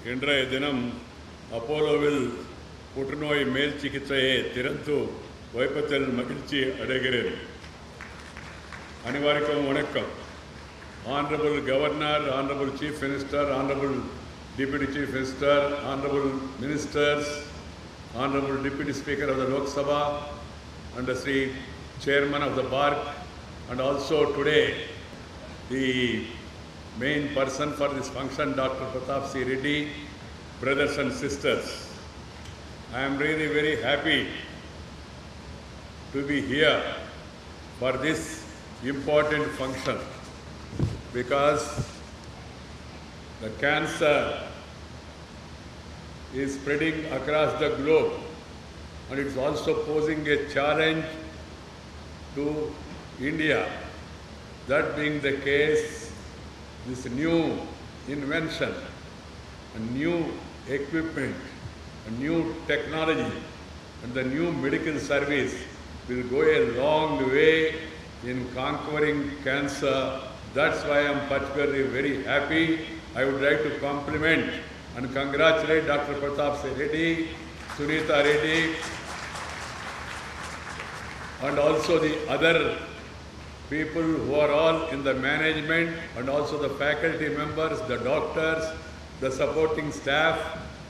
இன்றைய தினம் அப்போலோவில் புற்றுநோய் மேல் சிகிச்சையை திறந்து வைப்பதில் மகிழ்ச்சி அடைகிறேன். அனைவருக்கும் வணக்கம். Honorable Governor, Honorable Chief Minister, Honorable Deputy Chief Minister, Honorable Ministers, Honorable Deputy Speaker of the Lok Sabha, and the Sri Chairman of the Park, and also today the main person for this function, Dr. Pratap C. Reddy, brothers and sisters. I am really very happy to be here for this important function because the cancer is spreading across the globe and it's also posing a challenge to India. That being the case, this new invention, a new equipment, a new technology and the new medical service will go a long way in conquering cancer. That's why I am particularly very happy. I would like to compliment and congratulate Dr. Pratap C. Reddy, Sunita Reddy, and also the other people who are all in the management and also the faculty members, the doctors, the supporting staff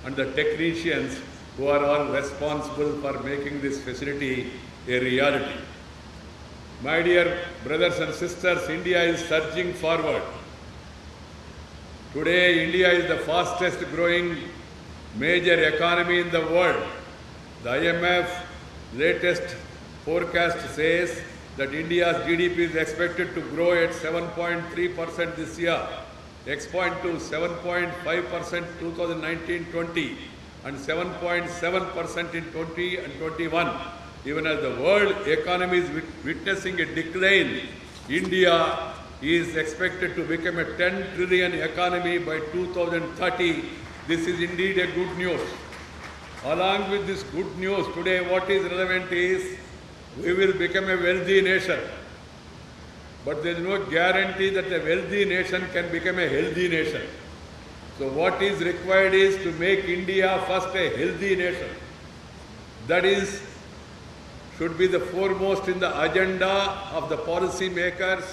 and the technicians who are all responsible for making this facility a reality. My dear brothers and sisters, India is surging forward. Today, India is the fastest growing major economy in the world. The IMF latest forecast says that India's GDP is expected to grow at 7.3% this year, expand to 7.5% 2019-20 and 7.7% in 20 and 21. Even as the world economy is witnessing a decline, India is expected to become a 10 trillion economy by 2030. This is indeed a good news. Along with this good news, today what is relevant is we will become a wealthy nation. But there is no guarantee that a wealthy nation can become a healthy nation. So what is required is to make India first a healthy nation. That is, should be the foremost in the agenda of the policy makers,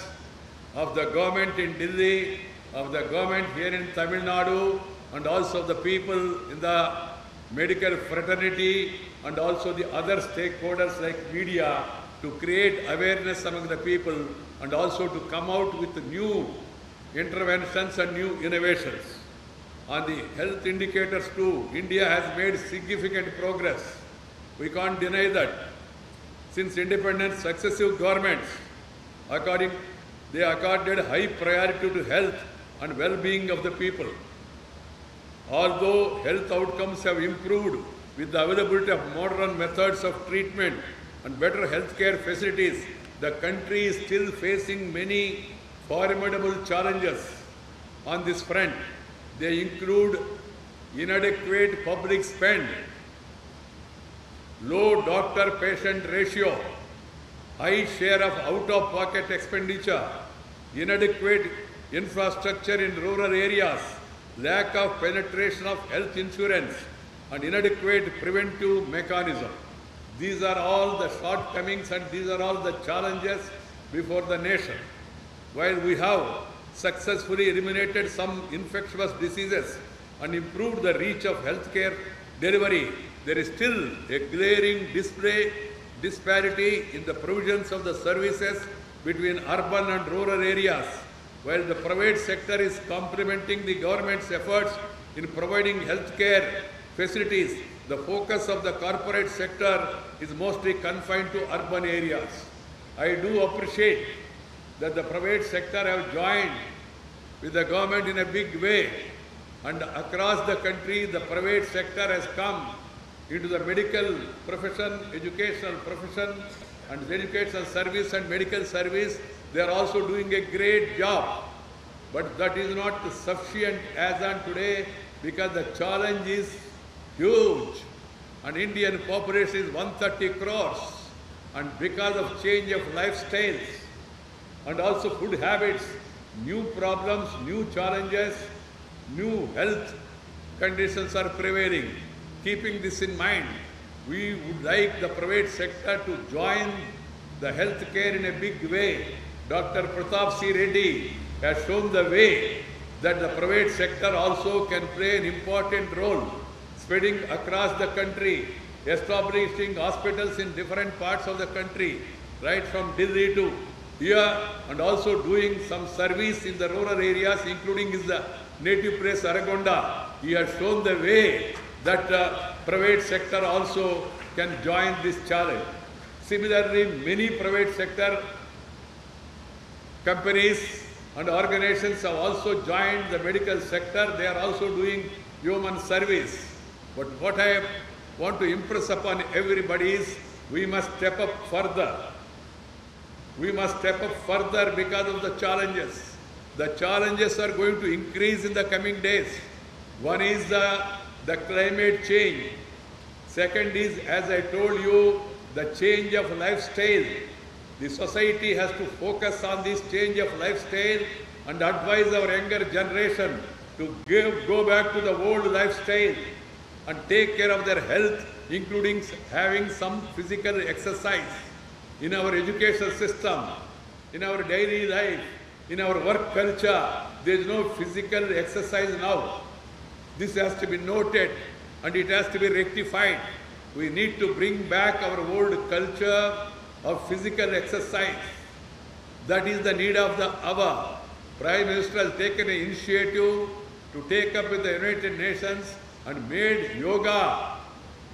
of the government in Delhi, of the government here in Tamil Nadu, and also the people in the medical fraternity and also the other stakeholders like media to create awareness among the people and also to come out with new interventions and new innovations. On the health indicators too, India has made significant progress. We can't deny that. Since independence, successive governments, they accorded high priority to health and well-being of the people. Although health outcomes have improved with the availability of modern methods of treatment and better healthcare facilities, the country is still facing many formidable challenges on this front. They include inadequate public spend, low doctor-patient ratio, high share of out-of-pocket expenditure, inadequate infrastructure in rural areas, lack of penetration of health insurance, and inadequate preventive mechanism. These are all the shortcomings and these are all the challenges before the nation. While we have successfully eliminated some infectious diseases and improved the reach of healthcare delivery, there is still a glaring disparity in the provisions of the services between urban and rural areas. While the private sector is complementing the government's efforts in providing healthcare facilities, the focus of the corporate sector is mostly confined to urban areas. I do appreciate that the private sector have joined with the government in a big way, and across the country the private sector has come into the medical profession, educational profession, and educational service and medical service. They are also doing a great job. But that is not sufficient as on today because the challenge is huge. And Indian population is 130 crores. And because of change of lifestyles and also food habits, new problems, new challenges, new health conditions are prevailing. Keeping this in mind, we would like the private sector to join the healthcare in a big way. Dr. Pratap C. Reddy has shown the way that the private sector also can play an important role, spreading across the country, establishing hospitals in different parts of the country, right from Delhi to here, and also doing some service in the rural areas, including his native place Aragonda. He has shown the way that private sector also can join this challenge. Similarly, many private sector companies and organizations have also joined the medical sector. They are also doing human service. But what I want to impress upon everybody is we must step up further. We must step up further because of the challenges. The challenges are going to increase in the coming days. One is the climate change. Second is, as I told you, the change of lifestyle. The society has to focus on this change of lifestyle and advise our younger generation to go back to the old lifestyle and take care of their health, including having some physical exercise. In our education system, in our daily life, in our work culture, there is no physical exercise now. This has to be noted and it has to be rectified. We need to bring back our old culture of physical exercise. That is the need of the hour. Prime Minister has taken an initiative to take up with the United Nations and made yoga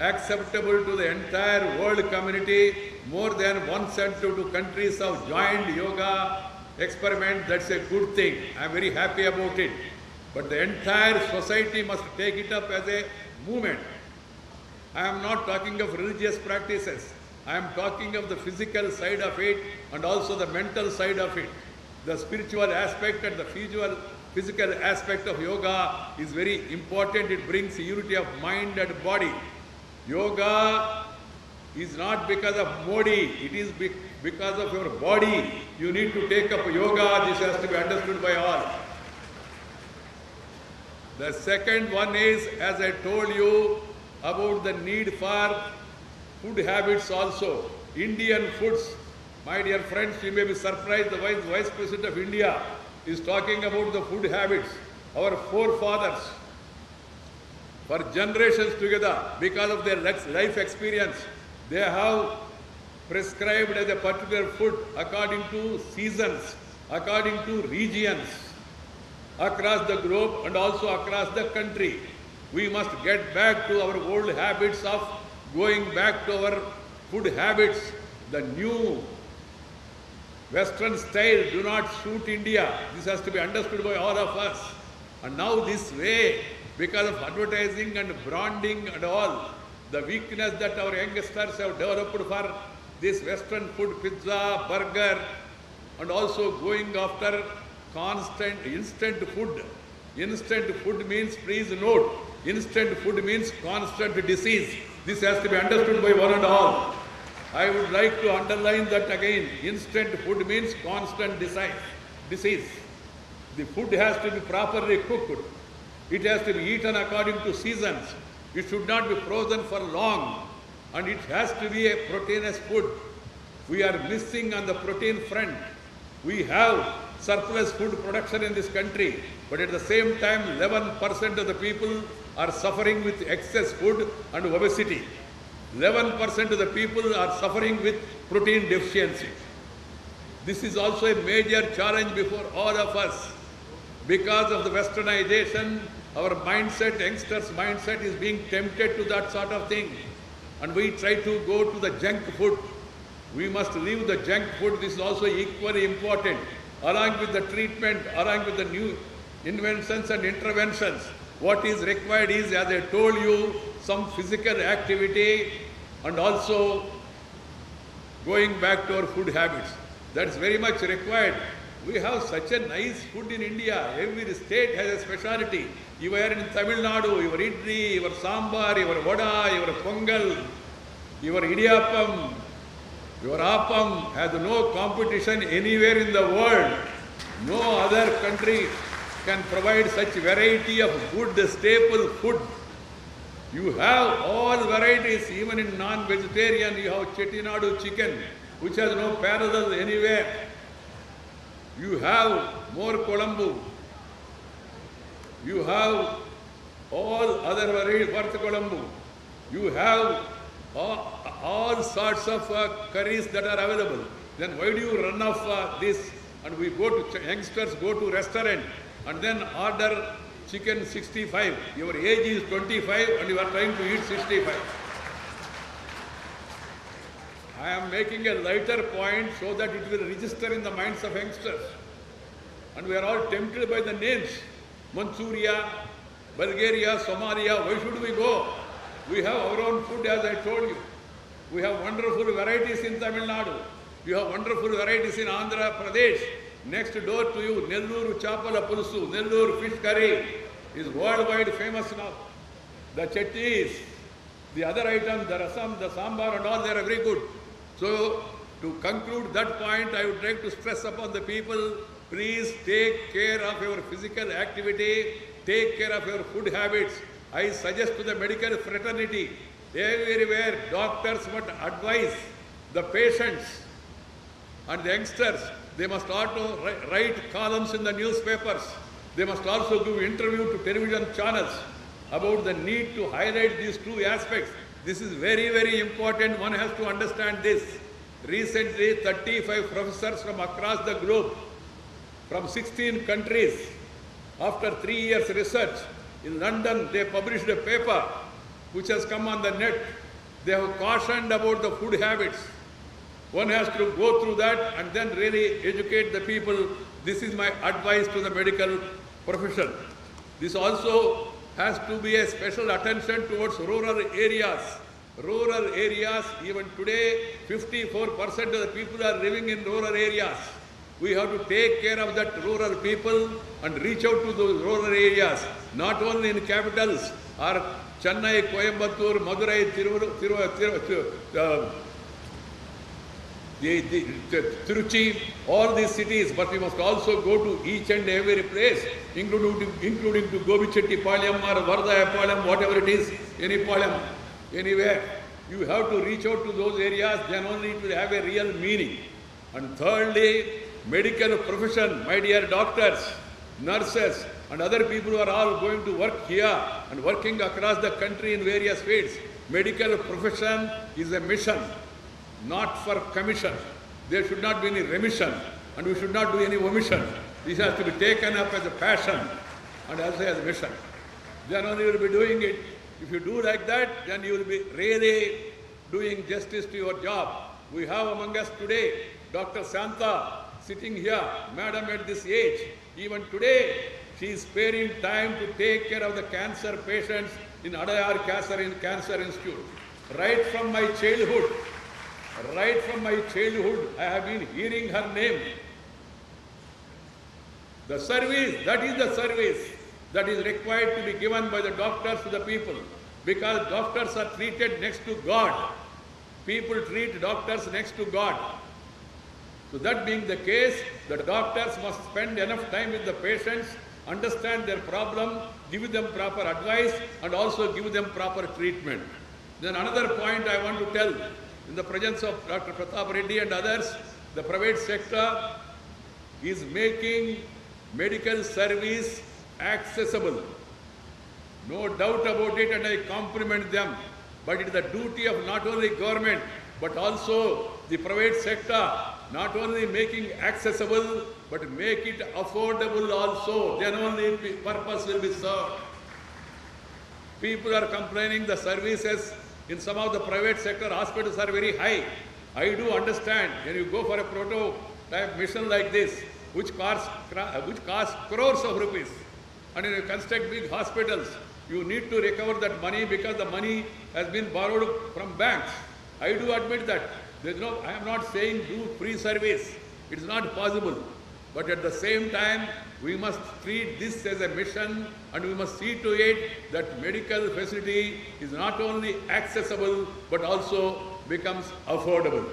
acceptable to the entire world community. More than 172 countries have joined yoga experiment. That's a good thing. I am very happy about it. But the entire society must take it up as a movement. I am not talking of religious practices. I am talking of the physical side of it and also the mental side of it. The spiritual aspect and the physical aspect of yoga is very important. It brings unity of mind and body. Yoga is not because of Modi. It is because of your body. You need to take up yoga. This has to be understood by all. The second one is, as I told you, about the need for food habits also. Indian foods. My dear friends, you may be surprised the Vice President of India is talking about the food habits. Our forefathers, for generations together, because of their life experience, they have prescribed as a particular food according to seasons, according to regions, across the globe and also across the country. We must get back to our old habits of going back to our food habits. The new Western style do not suit India. This has to be understood by all of us. And now this way, because of advertising and branding and all, the weakness that our youngsters have developed for this Western food, pizza, burger, and also going after constant instant food. Instant food means, please note, instant food means constant disease. This has to be understood by one and all. I would like to underline that again. Instant food means constant disease. The food has to be properly cooked. It has to be eaten according to seasons. It should not be frozen for long. And it has to be a proteinous food. We are missing on the protein front. We have surplus food production in this country, but at the same time 11% of the people are suffering with excess food and obesity. 11% of the people are suffering with protein deficiency. This is also a major challenge before all of us. Because of the westernization, our mindset, youngsters' mindset is being tempted to that sort of thing. And we try to go to the junk food. We must leave the junk food. This is also equally important. Along with the treatment, along with the new inventions and interventions, what is required is, as I told you, some physical activity and also going back to our food habits. That is very much required. We have such a nice food in India. Every state has a speciality. You are in Tamil Nadu, your idli, your sambar, your vada, your pongal, your idiyappam, your appam has no competition anywhere in the world. No other country can provide such variety of good staple food. You have all varieties, even in non-vegetarian, you have Chettinadu chicken, which has no parallel anywhere. You have more Colombo. You have all other varieties, Varth Colombo. You have all sorts of curries that are available. Then why do you run off this? And we go to, youngsters go to restaurant and then order chicken 65. Your age is 25 and you are trying to eat 65. I am making a lighter point so that it will register in the minds of youngsters. And we are all tempted by the names. Manchuria, Bulgaria, Somalia, why should we go? We have our own food, as I told you. We have wonderful varieties in Tamil Nadu. You have wonderful varieties in Andhra Pradesh. Next door to you, Nellore Chapala Pulusu, Nellore fish curry is worldwide famous now. The chutneys, the other items, the rasam, the sambar and all, they are very good. So, to conclude that point, I would like to stress upon the people, please take care of your physical activity, take care of your food habits. I suggest to the medical fraternity, everywhere doctors must advise the patients and the youngsters. They must also write columns in the newspapers. They must also give interview to television channels about the need to highlight these two aspects. This is very, very important. One has to understand this. Recently, 35 professors from across the globe, from 16 countries, after 3 years research, in London, they published a paper which has come on the net. They have cautioned about the food habits. One has to go through that and then really educate the people. This is my advice to the medical profession. This also has to be a special attention towards rural areas. Rural areas, even today, 54% of the people are living in rural areas. We have to take care of that rural people and reach out to those rural areas, not only in capitals or Chennai, Coimbatore, Madurai, Tiruchi, all these cities, but we must also go to each and every place, including to Gobichetti-palayam or Vardaya-palayam, whatever it is, any palayam, anywhere. You have to reach out to those areas, then only it will have a real meaning. And thirdly, medical profession, my dear doctors, nurses, and other people who are all going to work here and working across the country in various fields. Medical profession is a mission, not for commission. There should not be any remission, and we should not do any omission. This has to be taken up as a passion and also as a mission. Then only you will be doing it. If you do like that, then you will be really doing justice to your job. We have among us today Dr. Santa sitting here, madam at this age. Even today, she is sparing time to take care of the cancer patients in Adayar Cancer Institute. Right from my childhood, I have been hearing her name. The service, that is the service that is required to be given by the doctors to the people, because doctors are treated next to God. People treat doctors next to God. So that being the case, the doctors must spend enough time with the patients, understand their problem, give them proper advice, and also give them proper treatment. Then another point I want to tell, in the presence of Dr. Pratap Reddy and others, the private sector is making medical service accessible. No doubt about it, and I compliment them. But it is the duty of not only government, but also the private sector, not only making accessible, but make it affordable also. Then only purpose will be served. People are complaining the services in some of the private sector hospitals are very high. I do understand when you go for a prototype mission like this, which costs crores of rupees, and when you construct big hospitals, you need to recover that money because the money has been borrowed from banks. I do admit that. I am not saying do free service. It is not possible. But at the same time, we must treat this as a mission, and we must see to it that medical facility is not only accessible, but also becomes affordable.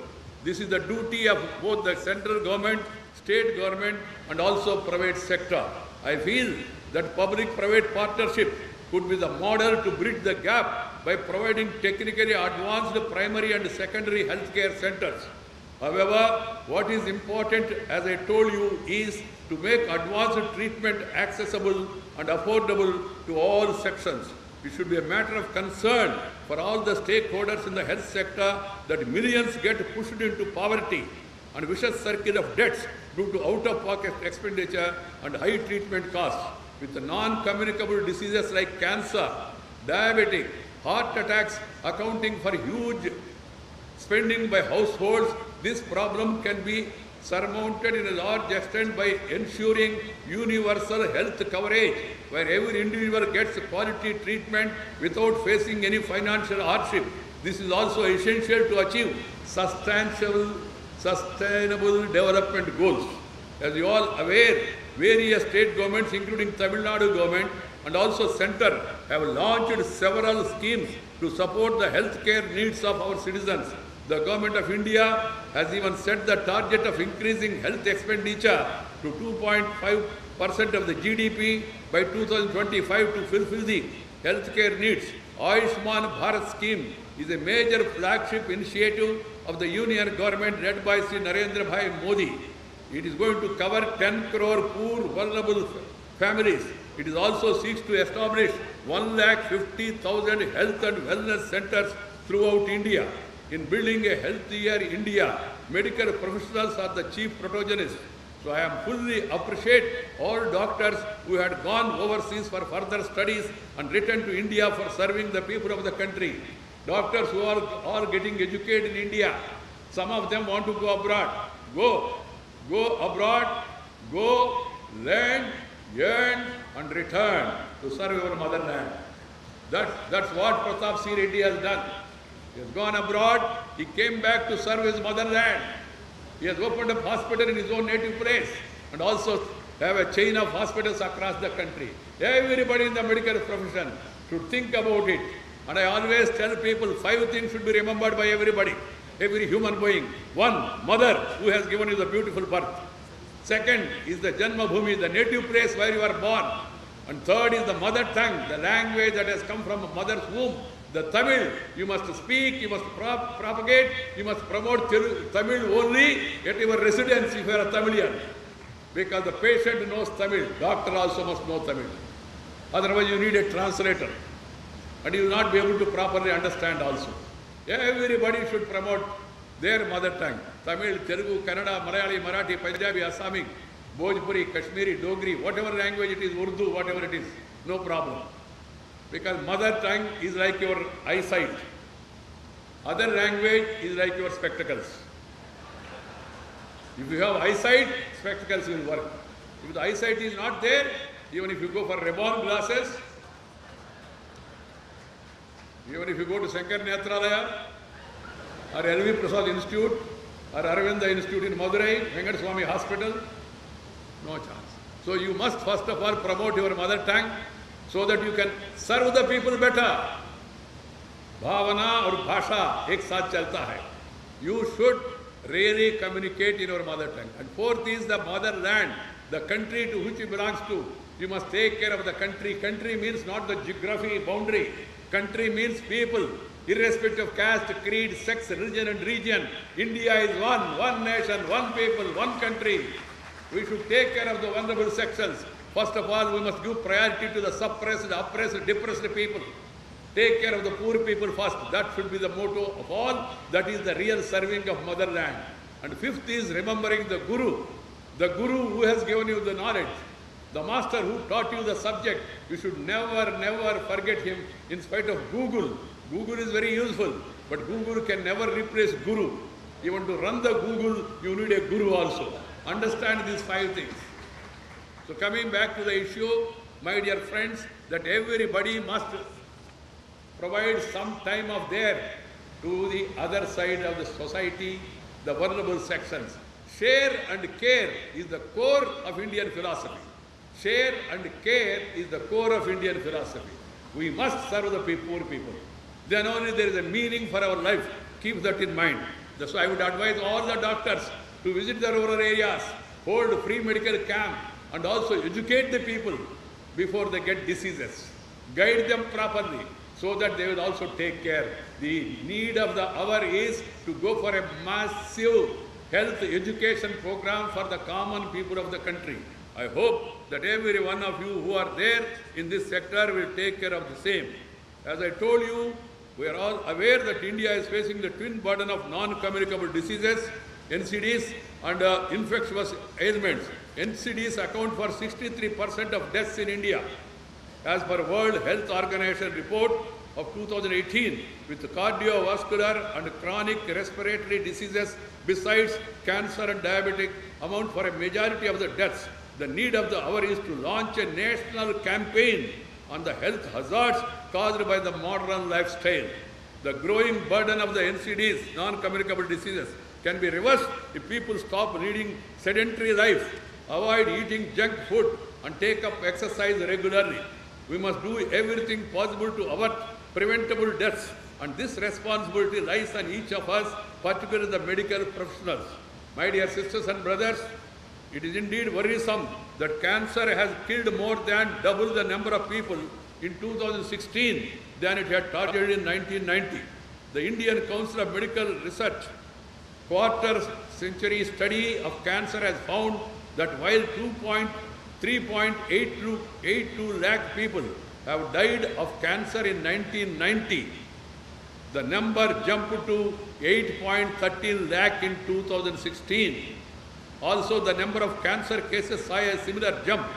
This is the duty of both the central government, state government, and also private sector. I feel that public-private partnership could be the model to bridge the gap by providing technically advanced primary and secondary healthcare centers. However, what is important, as I told you, is to make advanced treatment accessible and affordable to all sections. It should be a matter of concern for all the stakeholders in the health sector that millions get pushed into poverty and vicious circle of debts due to out-of-pocket expenditure and high treatment costs. With the non-communicable diseases like cancer, diabetes, heart attacks accounting for huge spending by households, this problem can be surmounted in a large extent by ensuring universal health coverage, where every individual gets quality treatment without facing any financial hardship. This is also essential to achieve sustainable development goals. As you all aware, various state governments, including Tamil Nadu government and also centre, have launched several schemes to support the healthcare needs of our citizens. The Government of India has even set the target of increasing health expenditure to 2.5% of the GDP by 2025 to fulfill the healthcare needs. Ayushman Bharat scheme is a major flagship initiative of the Union government led by Sri Narendra Bhai Modi. It is going to cover 10 crore poor, vulnerable families. It is also seeks to establish 1,50,000 health and wellness centers throughout India. In building a healthier India, medical professionals are the chief protagonists. So I am fully appreciate all doctors who had gone overseas for further studies and returned to India for serving the people of the country. Doctors who are all getting educated in India, some of them want to go abroad. Go abroad, go, learn, earn and return to serve your motherland. That's what Pratap C. Reddy has done. He has gone abroad, he came back to serve his motherland. He has opened a hospital in his own native place and also have a chain of hospitals across the country. Everybody in the medical profession should think about it. And I always tell people 5 things should be remembered by everybody, every human being. 1, mother who has given you the beautiful birth. 2nd is the Janma Bhumi, the native place where you are born. And 3rd is the mother tongue, the language that has come from a mother's womb. The Tamil, you must speak, you must propagate, you must promote Tamil only at your residence if you are a Tamilian. Because the patient knows Tamil, doctor also must know Tamil. Otherwise you need a translator. And you will not be able to properly understand also. Everybody should promote their mother tongue. Tamil, Telugu, Kannada, Malayali, Marathi, Punjabi, Assami, Bhojpuri, Kashmiri, Dogri, whatever language it is, Urdu, whatever it is, no problem. Because mother tongue is like your eyesight. Other language is like your spectacles. If you have eyesight, spectacles will work. If the eyesight is not there, even if you go for Ray-Ban glasses, even if you go to Shankar Netralaya or L.V. Prasad Institute or Aravinda Institute in Madurai, Venkat Swami Hospital, no chance. So you must first of all promote your mother tongue so that you can serve the people better. Bhavana or Bhasha ek saath chalta hai. You should really communicate in your mother tongue. And 4th is the motherland, the country to which you belongs to. You must take care of the country. Country means not the geography boundary. Country means people, irrespective of caste, creed, sex, religion and region. India is one nation, one people, one country. We should take care of the vulnerable sections. First of all, we must give priority to the suppressed, oppressed, depressed people. Take care of the poor people first. That should be the motto of all. That is the real serving of motherland. And 5th is remembering the Guru who has given you the knowledge. The master who taught you the subject. You should never forget him in spite of Google. Google is very useful, but Google can never replace Guru. Even to run the Google, you need a Guru also. Understand these 5 things. So coming back to the issue, my dear friends, that everybody must provide some time of their to the other side of the society, the vulnerable sections. Share and care is the core of Indian philosophy. Share and care is the core of Indian philosophy. We must serve the poor people. Then only there is a meaning for our life. Keep that in mind. So I would advise all the doctors to visit the rural areas, hold free medical camp, and also educate the people before they get diseases. Guide them properly so that they will also take care. The need of the hour is to go for a massive health education program for the common people of the country. I hope that every one of you who are there in this sector will take care of the same. As I told you, we are all aware that India is facing the twin burden of non-communicable diseases, NCDs, and infectious ailments. NCDs account for 63% of deaths in India. As per World Health Organization report of 2018, with cardiovascular and chronic respiratory diseases besides cancer and diabetic amount for a majority of the deaths. The need of the hour is to launch a national campaign on the health hazards caused by the modern lifestyle. The growing burden of the NCDs, non-communicable diseases, can be reversed if people stop leading sedentary life, avoid eating junk food, and take up exercise regularly. We must do everything possible to avert preventable deaths, and this responsibility lies on each of us, particularly the medical professionals. My dear sisters and brothers, it is indeed worrisome that cancer has killed more than double the number of people in 2016 than it had targeted in 1990. The Indian Council of Medical Research quarter-century study of cancer has found that while 3.82 lakh people have died of cancer in 1990, the number jumped to 8.13 lakh in 2016. Also, the number of cancer cases saw a similar jump.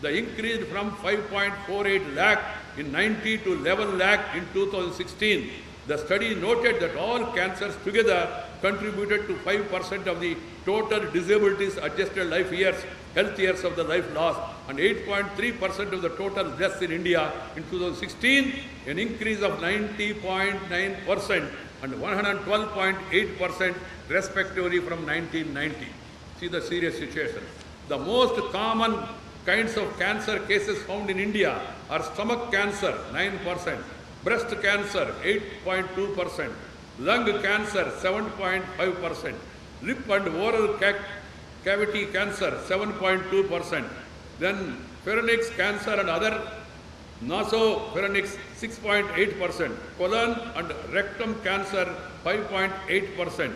The increase from 5.48 lakh in 90 to 11 lakh in 2016. The study noted that all cancers together contributed to 5% of the total disabilities adjusted life years, health years of the life lost, and 8.3% of the total deaths in India in 2016, an increase of 90.9% and 112.8% respectively from 1990. See the serious situation. The most common kinds of cancer cases found in India are stomach cancer, 9%, breast cancer, 8.2%, lung cancer, 7.5%, lip and oral cavity cancer, 7.2%, then pharynx cancer and other nasopharynx, 6.8%, colon and rectum cancer, 5.8%,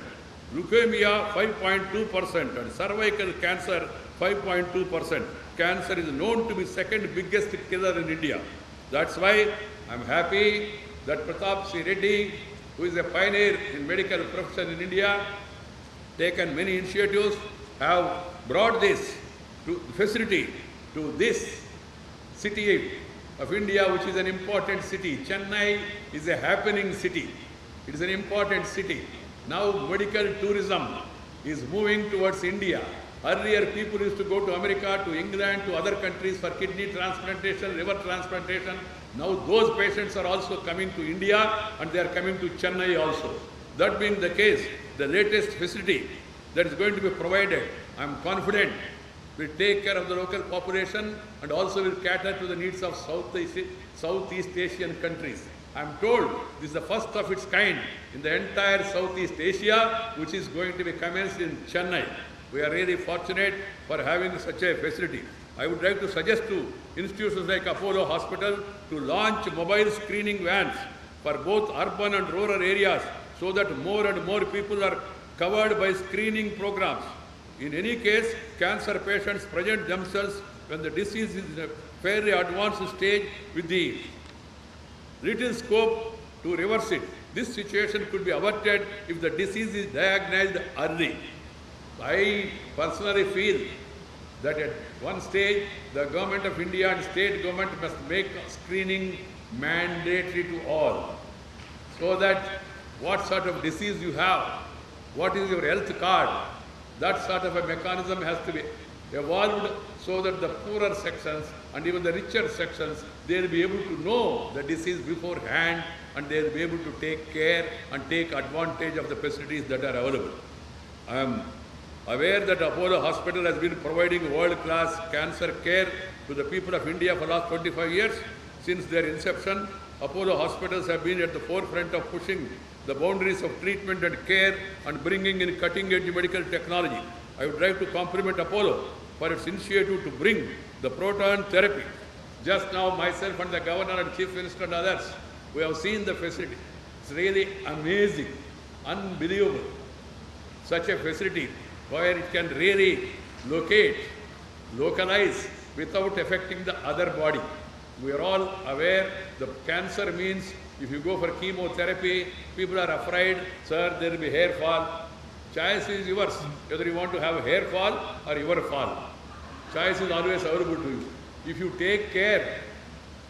leukemia, 5.2%, and cervical cancer, 5.2%. Cancer is known to be second biggest killer in India. That's why I'm happy that Pratap C. Reddy, who is a pioneer in medical profession in India, taken many initiatives, have brought this facility to this city of India, which is an important city. Chennai is a happening city. It is an important city. Now medical tourism is moving towards India. Earlier people used to go to America, to England, to other countries for kidney transplantation, liver transplantation. Now those patients are also coming to India and they are coming to Chennai also. That being the case, the latest facility that is going to be provided, I am confident, will take care of the local population and also will cater to the needs of Southeast Asian countries. I am told this is the first of its kind in the entire Southeast Asia, which is going to be commenced in Chennai. We are really fortunate for having such a facility. I would like to suggest to institutions like Apollo Hospital to launch mobile screening vans for both urban and rural areas so that more and more people are covered by screening programs. In any case, cancer patients present themselves when the disease is in a fairly advanced stage with the little scope to reverse it. This situation could be averted if the disease is diagnosed early. I personally feel that at one stage, the government of India and state government must make screening mandatory to all, so that what sort of disease you have, what is your health card, that sort of a mechanism has to be evolved so that the poorer sections and even the richer sections, they will be able to know the disease beforehand and they will be able to take care and take advantage of the facilities that are available. I am aware that Apollo Hospital has been providing world-class cancer care to the people of India for the last 25 years. Since their inception, Apollo hospitals have been at the forefront of pushing the boundaries of treatment and care and bringing in cutting-edge medical technology. I would like to compliment Apollo for its initiative to bring the proton therapy. Just now, myself and the Governor and Chief Minister and others, we have seen the facility. It's really amazing, unbelievable. Such a facility where it can really localize without affecting the other body. We are all aware the cancer means if you go for chemotherapy, people are afraid, sir, there will be hair fall. Choice is yours, whether you want to have hair fall or your fall. Choice is always available to you. If you take care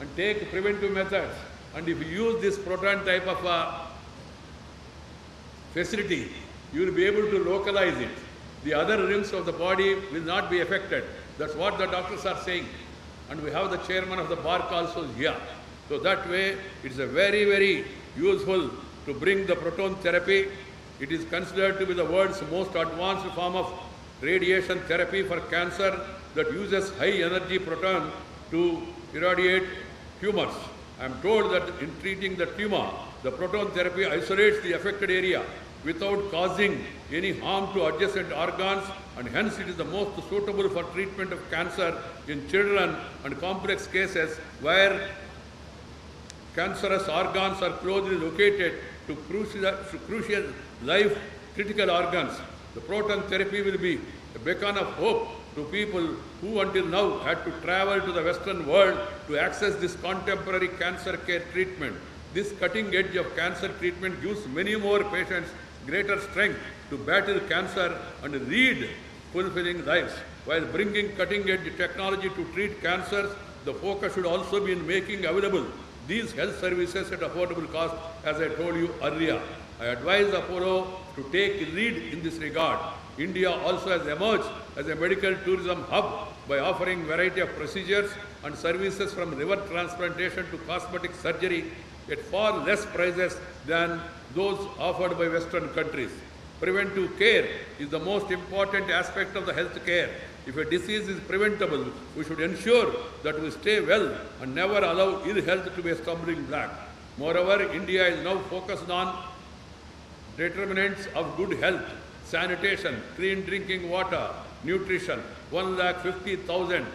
and take preventive methods, and if you use this proton type of facility, you will be able to localize it. The other limbs of the body will not be affected. That's what the doctors are saying. And we have the chairman of the bar also here. So that way, it's a very, very useful to bring the proton therapy. It is considered to be the world's most advanced form of radiation therapy for cancer that uses high energy proton to irradiate tumors. I am told that in treating the tumor, the proton therapy isolates the affected area without causing any harm to adjacent organs, and hence it is the most suitable for treatment of cancer in children and complex cases where cancerous organs are closely located to crucial life critical organs. The proton therapy will be a beacon of hope to people who until now had to travel to the Western world to access this contemporary cancer care treatment. This cutting edge of cancer treatment gives many more patients greater strength to battle cancer and lead fulfilling lives. While bringing cutting edge technology to treat cancers, the focus should also be in making available these health services at affordable cost, as I told you earlier. I advise Apollo to take lead in this regard. India also has emerged as a medical tourism hub by offering variety of procedures and services from liver transplantation to cosmetic surgery at far less prices than those offered by Western countries. Preventive care is the most important aspect of the health care. If a disease is preventable, we should ensure that we stay well and never allow ill health to be a stumbling block. Moreover, India is now focused on determinants of good health, sanitation, clean drinking water, nutrition. 150,000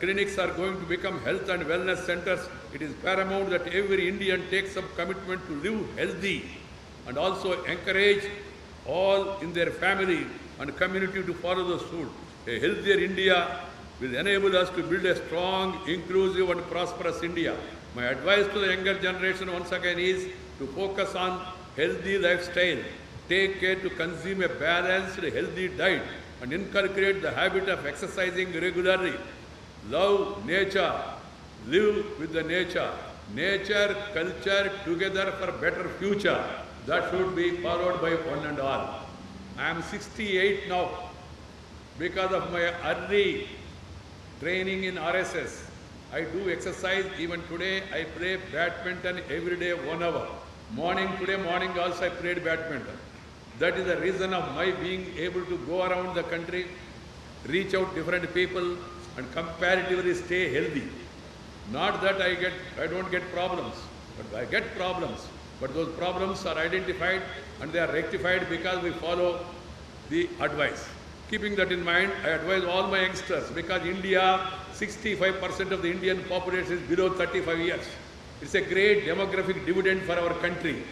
clinics are going to become health and wellness centers. It is paramount that every Indian takes up commitment to live healthy and also encourage all in their family and community to follow the suit. A healthier India will enable us to build a strong, inclusive and prosperous India. My advice to the younger generation once again is to focus on healthy lifestyle. Take care to consume a balanced, healthy diet and inculcate the habit of exercising regularly. Love nature, live with the nature. Nature, culture, together for better future. That should be followed by one and all. I am 68 now. Because of my early training in RSS, I do exercise. Even today, I play badminton every day 1 hour. Today morning also I played badminton. That is the reason of my being able to go around the country, reach out different people and comparatively stay healthy. Not that I don't get problems, but I get problems. But those problems are identified and they are rectified because we follow the advice. Keeping that in mind, I advise all my youngsters, because India, 65% of the Indian population is below 35 years. It's a great demographic dividend for our country.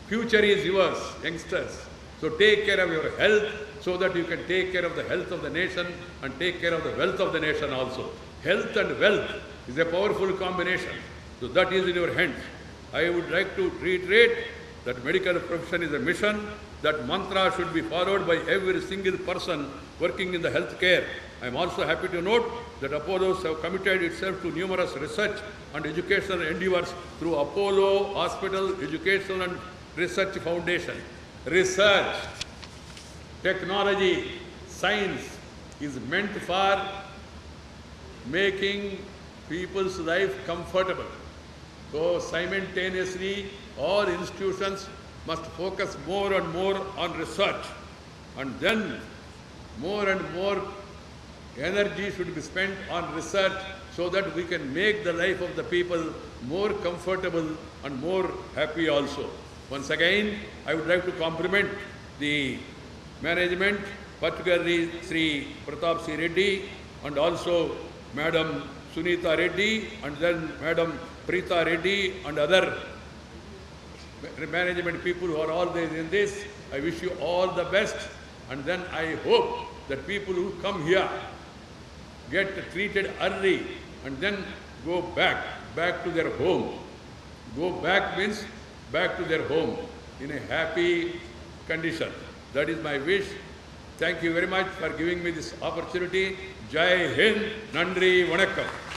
Future is yours, youngsters. So take care of your health so that you can take care of the health of the nation and take care of the wealth of the nation also. Health and wealth is a powerful combination. So that is in your hands. I would like to reiterate that medical profession is a mission. That mantra should be followed by every single person working in the healthcare. I am also happy to note that Apollos have committed itself to numerous research and educational endeavours through Apollo Hospital Educational and Research Foundation. Research, technology, science is meant for making people's life comfortable. So simultaneously, all institutions must focus more and more on research, and then more and more energy should be spent on research so that we can make the life of the people more comfortable and more happy also. Once again, I would like to compliment the management particularly Sri Pratap C. Reddy and also Madam Sunita Reddy and then Madam Preeta Reddy and other management people who are all there in this. I wish you all the best, and then I hope that people who come here get treated early and then go back to their home. Go back means back to their home in a happy condition. That is my wish. Thank you very much for giving me this opportunity. Jai Hind, Nandri, Vanakkam.